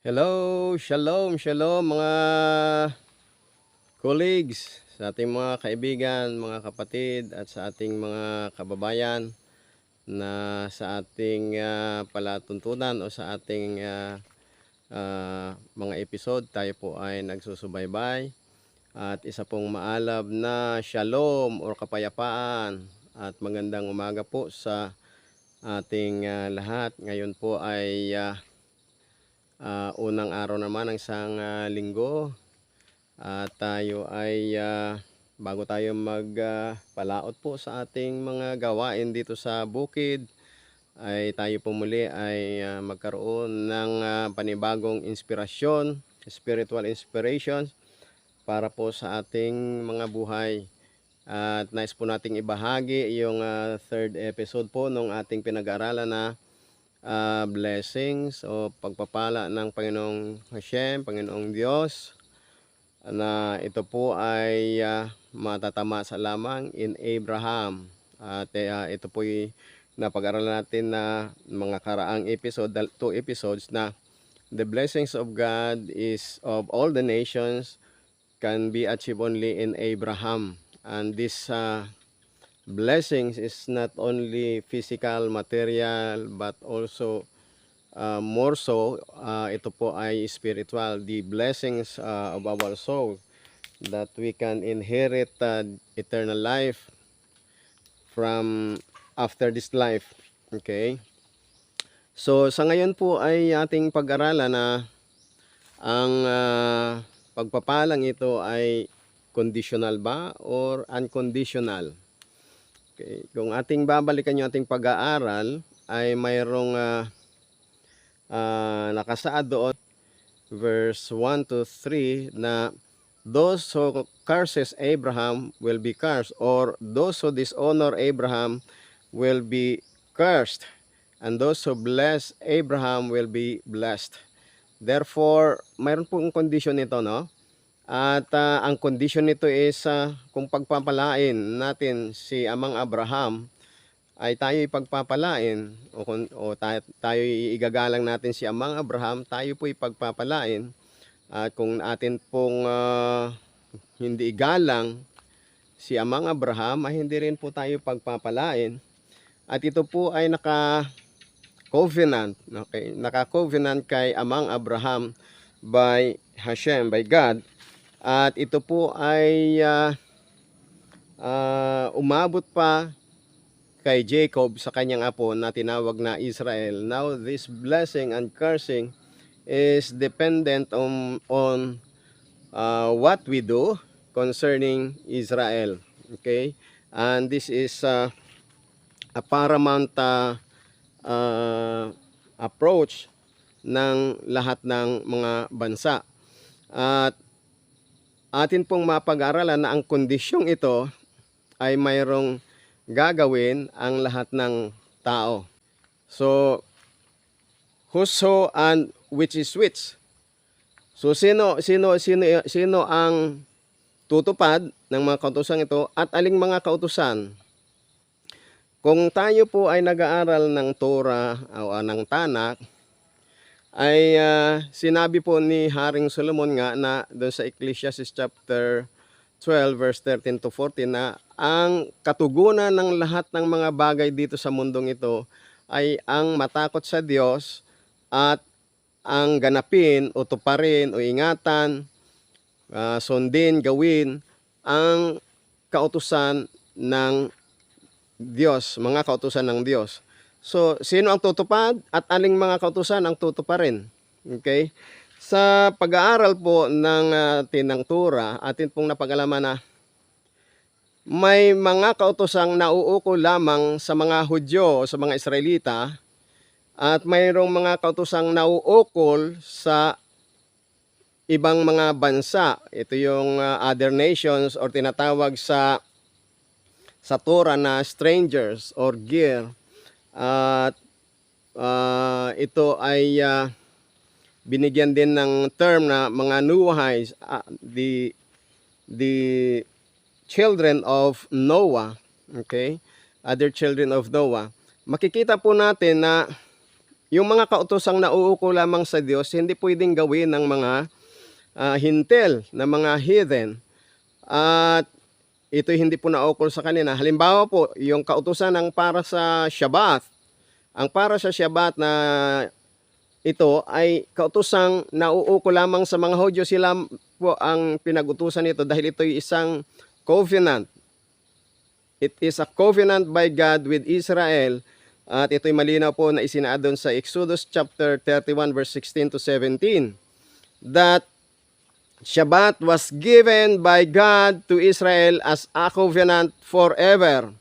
Hello, shalom, shalom mga colleagues, sa ating mga kaibigan, mga kapatid at sa ating mga kababayan na sa ating palatuntunan o sa ating mga episode tayo po ay nagsusubaybay at isa pong maalab na shalom o kapayapaan at magandang umaga po sa ating lahat. Ngayon po ay unang araw naman ng isang linggo at tayo ay bago tayo magpalaot po sa ating mga gawain dito sa bukid ay tayo po muli ay magkaroon ng panibagong inspirasyon, spiritual inspirations para po sa ating mga buhay. At nais po nating ibahagi yung third episode po nung ating pinag-aaralan na blessings o pagpapala ng Panginoong Hashem, Panginoong Diyos, na ito po ay matatamasa lamang in Abraham. At ito po ay napag-aralan natin na mga karaang episode, 2 episodes, na the blessings of God is of all the nations can be achieved only in Abraham. And this blessings is not only physical, material, but also more so, ito po ay spiritual, the blessings of our soul, that we can inherit eternal life from after this life. Okay? So sa ngayon po ay ating pag-aralan na ang pagpapalang ito ay conditional ba or unconditional. Okay. Kung ating babalikan yung ating pag-aaral ay mayroong nakasaad doon verse 1 to 3 na those who curses Abraham will be cursed, or those who dishonor Abraham will be cursed, and those who bless Abraham will be blessed. Therefore, mayroon pong condition nito, no? At ang condition nito is kung pagpapalain natin si Amang Abraham, ay tayo ipagpapalain o tayo igagalang natin si Amang Abraham, tayo po ipagpapalain. At kung atin pong hindi igalang si Amang Abraham, ay hindi rin po tayo pagpapalain. At ito po ay naka-covenant, okay? Naka-covenant kay Amang Abraham by Hashem, by God. At ito po ay umabot pa kay Jacob sa kanyang apo na tinawag na Israel. Now this blessing and cursing is dependent on what we do concerning Israel. Okay? And this is a paramount approach ng lahat ng mga bansa. At atin pong mapag-aralan na ang kondisyong ito ay mayroong gagawin ang lahat ng tao. So, whoso and which is which. So, sino ang tutupad ng mga kautusan ito at aling mga kautusan? Kung tayo po ay nag-aaral ng Torah o ng Tanakh, ay sinabi po ni Haring Solomon nga na doon sa Ecclesiastes chapter 12 verse 13 to 14 na ang katugunan ng lahat ng mga bagay dito sa mundong ito ay ang matakot sa Diyos at ang ganapin o tuparin o ingatan, sundin, gawin ang kautusan ng Diyos, mga kautusan ng Diyos. So, sino ang tutupad at aling mga kautusan ang tutuparin? Okay? Sa pag-aaral po ng tinang Torah, atin pong napag-alaman na may mga kautusang nauukol lamang sa mga Hudyo o sa mga Israelita, at mayroong mga kautusang nauukol sa ibang mga bansa. Ito yung other nations or tinatawag sa Torah na strangers or gear. At ito ay binigyan din ng term na mga Nuahites, the children of Noah. Okay? Other children of Noah. Makikita po natin na yung mga kautosang nauuko lamang sa Diyos, hindi pwedeng gawin ng mga hintil, na mga heathen. At ito'y hindi po naukol sa kanila. Halimbawa po, yung kautusan ng para sa Shabbat. Ang para sa Shabbat na ito ay kautusang nauuko lamang sa mga Hudyo. Sila po ang pinag-utusan nito dahil ito'y isang covenant. It is a covenant by God with Israel. At ito'y malinaw po na isinaad doon sa Exodus chapter 31 verse 16 to 17. That Shabbat was given by God to Israel as a covenant forever.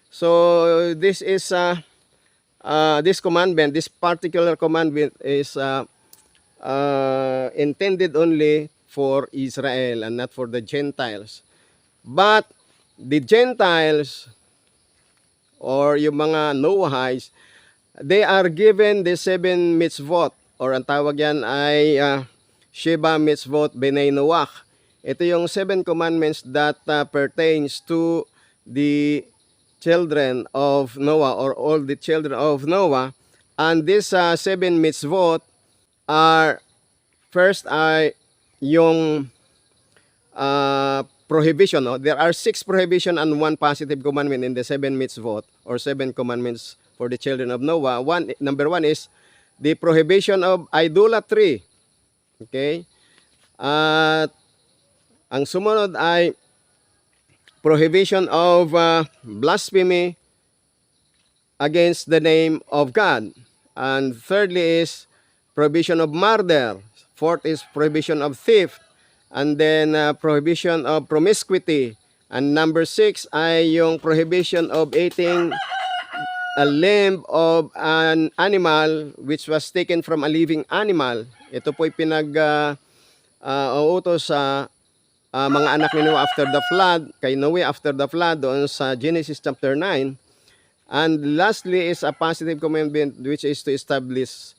So this is this commandment, this particular commandment is intended only for Israel and not for the Gentiles. But the Gentiles or yung mga Noahites, they are given the 7 mitzvot, or ang tawag yan ay Sheba mitzvot b'nai Noach. Ito yung 7 commandments that pertains to the children of Noah or all the children of Noah. And these 7 mitzvot are, first ay yung prohibition. No? There are 6 prohibition and 1 positive commandment in the 7 mitzvot or 7 commandments for the children of Noah. Number 1 is the prohibition of idolatry. Okay? At ang sumunod ay prohibition of blasphemy against the name of God. And thirdly is prohibition of murder. Fourth is prohibition of theft. And then prohibition of promiscuity. And number 6 ay yung prohibition of eating a limb of an animal which was taken from a living animal. Ito po'y pinag-uutos sa mga anak ni Noah after the flood, kay Noe after the flood doon sa Genesis chapter 9. And lastly is a positive commandment which is to establish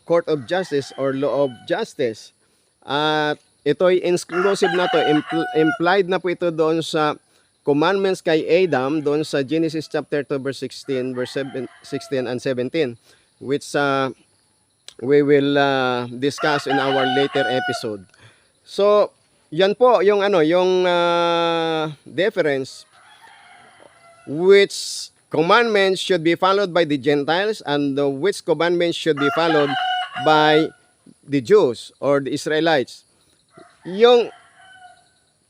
court of justice or law of justice. At ito'y inclusive na to, implied na po ito doon sa commandments kay Adam doon sa Genesis chapter 2 verse 16, verse 16 and 17, which we will discuss in our later episode. So, yan po yung yung difference, which commandments should be followed by the Gentiles and which commandments should be followed by the Jews or the Israelites. Yung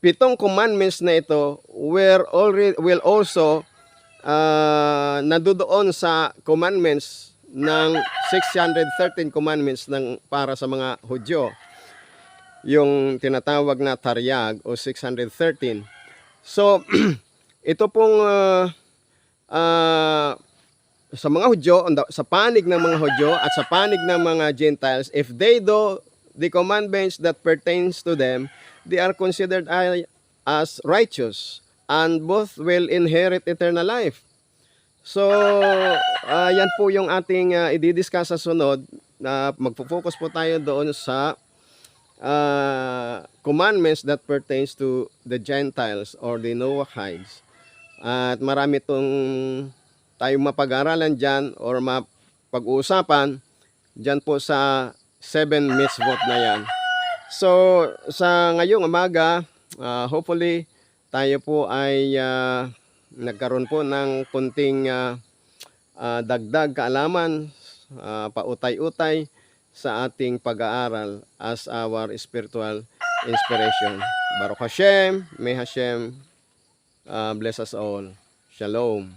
7 commandments na ito will also nandoon sa commandments ng 613 commandments ng para sa mga Hudyo, yung tinatawag na Taryag o 613. So ito pong sa mga Hudyo, sa panig ng mga Hudyo at sa panig ng mga Gentiles, if they do the commandments that pertains to them, they are considered as righteous and both will inherit eternal life. So, yan po yung ating i-discuss sa sunod. Magpo-focus po tayo doon sa commandments that pertains to the Gentiles or the Noahites. At marami itong tayong mapag-aralan dyan or mapag-uusapan dyan po sa 7 mitzvot na yan. So, sa ngayong umaga, hopefully, tayo po ay nagkaroon po ng kunting dagdag kaalaman, pautay-utay sa ating pag-aaral as our spiritual inspiration. Baruch Hashem, may Hashem bless us all. Shalom.